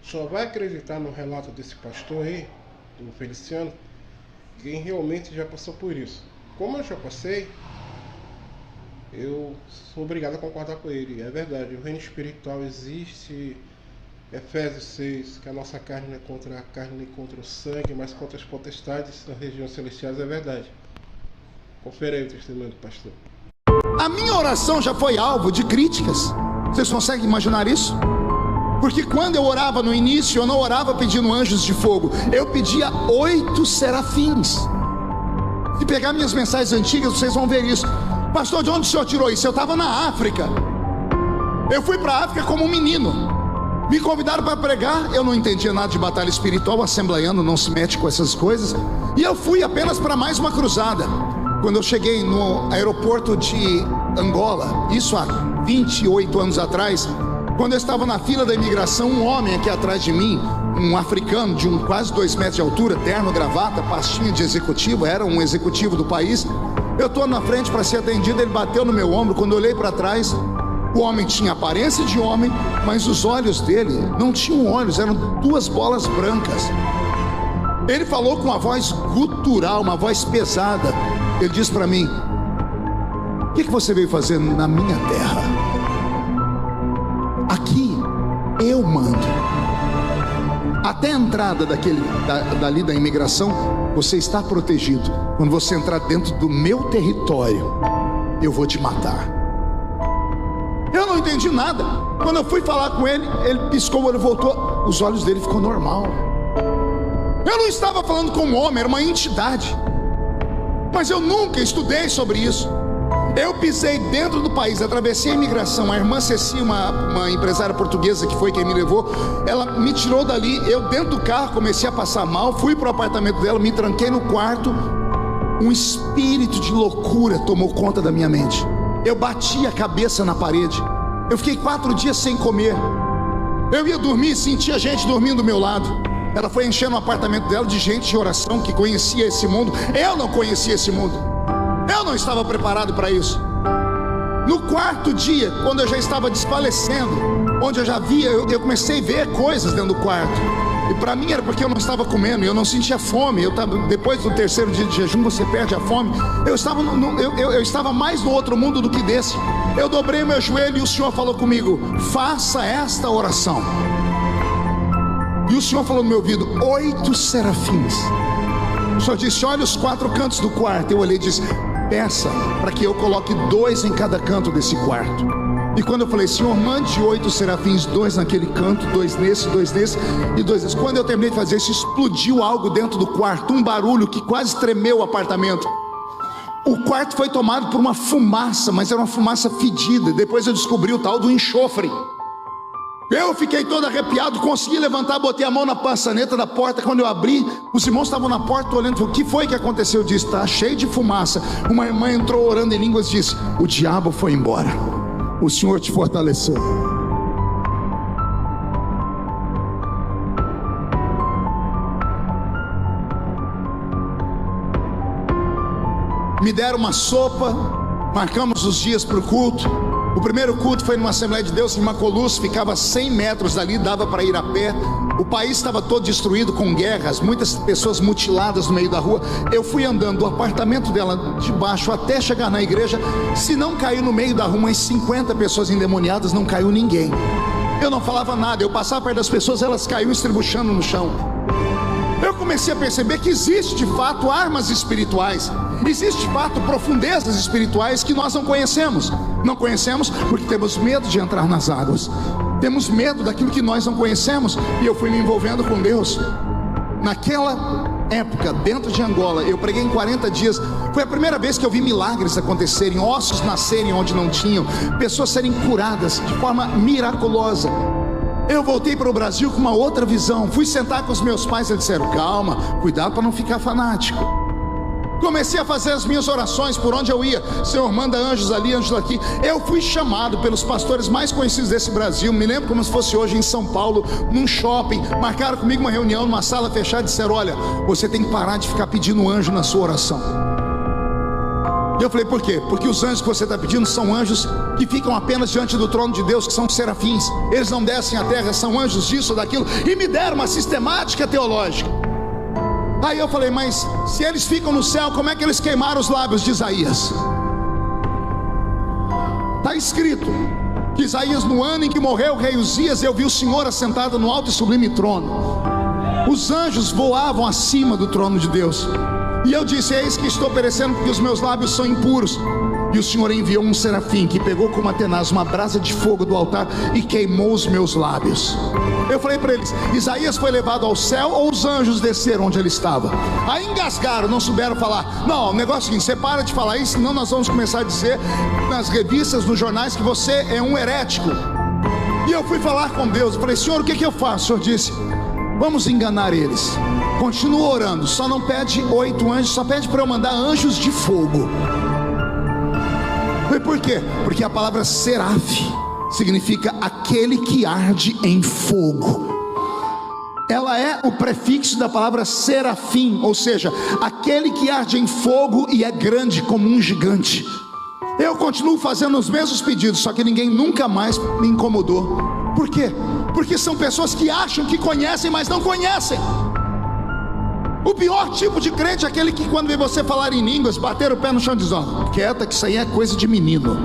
Só vai acreditar no relato desse pastor aí, do Feliciano, quem realmente já passou por isso. Como eu já passei, eu sou obrigado a concordar com ele. É verdade, o reino espiritual existe. Efésios 6, que a nossa carne não é contra a carne nem contra o sangue, mas contra as potestades das regiões celestiais, é verdade. Confere aí o testemunho do pastor. A minha oração já foi alvo de críticas. Vocês conseguem imaginar isso? Porque quando eu orava no início, eu não orava pedindo anjos de fogo, eu pedia 8 serafins. Se pegar minhas mensagens antigas, vocês vão ver isso. Pastor, de onde o senhor tirou isso? Eu estava na África. Eu fui para a África como um menino. Me convidaram para pregar, eu não entendia nada de batalha espiritual, o assembleiano não se mete com essas coisas. E eu fui apenas para mais uma cruzada. Quando eu cheguei no aeroporto de Angola, isso há 28 anos atrás, quando eu estava na fila da imigração, um homem aqui atrás de mim, um africano de quase 2 metros de altura, terno, gravata, pastinha de executivo, era um executivo do país. Eu estou na frente para ser atendido, ele bateu no meu ombro. Quando eu olhei para trás, o homem tinha aparência de homem, mas os olhos dele não tinham olhos, eram 2 bolas brancas. Ele falou com uma voz gutural, uma voz pesada. Ele disse para mim: o que você veio fazer na minha terra? Aqui eu mando. Até a entrada dali da imigração, você está protegido. Quando você entrar dentro do meu território, eu vou te matar. Eu não entendi nada. Quando eu fui falar com ele, ele piscou, ele voltou, os olhos dele ficou normal. Eu não estava falando com um homem, era uma entidade. Mas eu nunca estudei sobre isso. Eu pisei dentro do país, atravessei a imigração. A irmã Ceci, uma empresária portuguesa que foi quem me levou, ela me tirou dali. Eu dentro do carro comecei a passar mal, fui para o apartamento dela, me tranquei no quarto. Um espírito de loucura tomou conta da minha mente. Eu bati a cabeça na parede. Eu fiquei 4 dias sem comer. Eu ia dormir e sentia gente dormindo do meu lado. Ela foi enchendo o apartamento dela de gente de oração que conhecia esse mundo. Eu não conhecia esse mundo. Eu não estava preparado para isso. No 4º dia, quando eu já estava desfalecendo, onde eu já via, eu comecei a ver coisas dentro do quarto. E para mim era porque eu não estava comendo, eu não sentia fome. Depois do 3º dia de jejum, você perde a fome. Eu estava mais no outro mundo do que desse. Eu dobrei meu joelho e o Senhor falou comigo: faça esta oração. E o Senhor falou no meu ouvido: 8 serafins. O Senhor disse: olha os 4 cantos do quarto. Eu olhei e disse: peça para que eu coloque 2 em cada canto desse quarto. E quando eu falei: Senhor, mande 8 serafins, 2 naquele canto, 2 nesse, 2 nesse e 2 nesse. Quando eu terminei de fazer isso, explodiu algo dentro do quarto, um barulho que quase tremeu o apartamento. O quarto foi tomado por uma fumaça, mas era uma fumaça fedida. Depois eu descobri o tal do enxofre. Eu fiquei todo arrepiado, consegui levantar, botei a mão na maçaneta da porta. Quando eu abri, os irmãos estavam na porta olhando. O que foi que aconteceu? Eu disse: está cheio de fumaça. Uma irmã entrou orando em línguas e disse: o diabo foi embora, o Senhor te fortaleceu. Me deram uma sopa, marcamos os dias para o culto. O primeiro culto foi numa Assembleia de Deus em Macolus, ficava 100 metros dali, dava para ir a pé. O país estava todo destruído com guerras, muitas pessoas mutiladas no meio da rua. Eu fui andando do apartamento dela de baixo até chegar na igreja. Se não caiu no meio da rua umas 50 pessoas endemoniadas, não caiu ninguém. Eu não falava nada, eu passava perto das pessoas, elas caíam estribuchando no chão. Eu comecei a perceber que existe de fato armas espirituais, existe de fato profundezas espirituais que nós não conhecemos. Não conhecemos porque temos medo de entrar nas águas, temos medo daquilo que nós não conhecemos. E eu fui me envolvendo com Deus. Naquela época, dentro de Angola, eu preguei em 40 dias. Foi a primeira vez que eu vi milagres acontecerem, ossos nascerem onde não tinham, pessoas serem curadas de forma miraculosa. Eu voltei para o Brasil com uma outra visão. Fui sentar com os meus pais, eles disseram: calma, cuidado para não ficar fanático. Comecei a fazer as minhas orações por onde eu ia. Senhor, manda anjos ali, anjos aqui. Eu fui chamado pelos pastores mais conhecidos desse Brasil. Me lembro como se fosse hoje em São Paulo, num shopping. Marcaram comigo uma reunião numa sala fechada e disseram: olha, você tem que parar de ficar pedindo anjo na sua oração. Eu falei, por quê? Porque os anjos que você está pedindo são anjos que ficam apenas diante do trono de Deus, que são serafins. Eles não descem à terra, são anjos disso ou daquilo. E me deram uma sistemática teológica. Aí eu falei, mas se eles ficam no céu, como é que eles queimaram os lábios de Isaías? Está escrito que Isaías, no ano em que morreu o rei Uzias, eu vi o Senhor assentado no alto e sublime trono. Os anjos voavam acima do trono de Deus. E eu disse, eis que estou perecendo porque os meus lábios são impuros. E o Senhor enviou um serafim que pegou com uma tenaz uma brasa de fogo do altar e queimou os meus lábios. Eu falei para eles, Isaías foi levado ao céu ou os anjos desceram onde ele estava? Aí engasgaram, não souberam falar. Não, o negócio é o seguinte, você para de falar isso, senão nós vamos começar a dizer nas revistas, nos jornais, que você é um herético. E eu fui falar com Deus, eu falei, Senhor, o que eu faço? O Senhor disse, vamos enganar eles. Continua orando, só não pede 8 anjos, só pede para eu mandar anjos de fogo. E por quê? Porque a palavra seraf significa aquele que arde em fogo. Ela é o prefixo da palavra serafim, ou seja, aquele que arde em fogo e é grande como um gigante. Eu continuo fazendo os mesmos pedidos, só que ninguém nunca mais me incomodou. Por quê? Porque são pessoas que acham que conhecem, mas não conhecem. O pior tipo de crente é aquele que, quando vê você falar em línguas, bater o pé no chão e diz, ó, quieta, que isso aí é coisa de menino.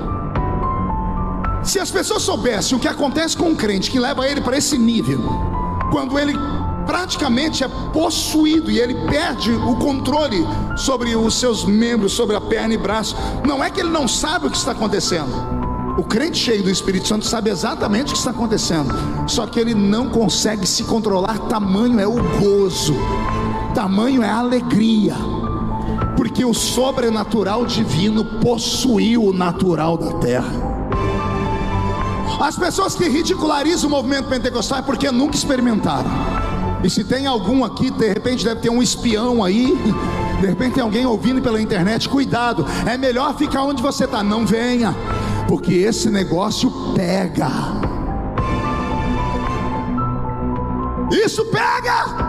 Se as pessoas soubessem o que acontece com um crente que leva ele para esse nível, quando ele praticamente é possuído e ele perde o controle sobre os seus membros, sobre a perna e braço, não é que ele não sabe o que está acontecendo. O crente cheio do Espírito Santo sabe exatamente o que está acontecendo, só que ele não consegue se controlar. Tamanho é o gozo, tamanho é a alegria, porque o sobrenatural divino possuiu o natural da terra. As pessoas que ridicularizam o movimento pentecostal é porque nunca experimentaram. E se tem algum aqui, de repente deve ter um espião aí, de repente tem alguém ouvindo pela internet, cuidado, é melhor ficar onde você está, não venha, porque esse negócio pega. Isso pega!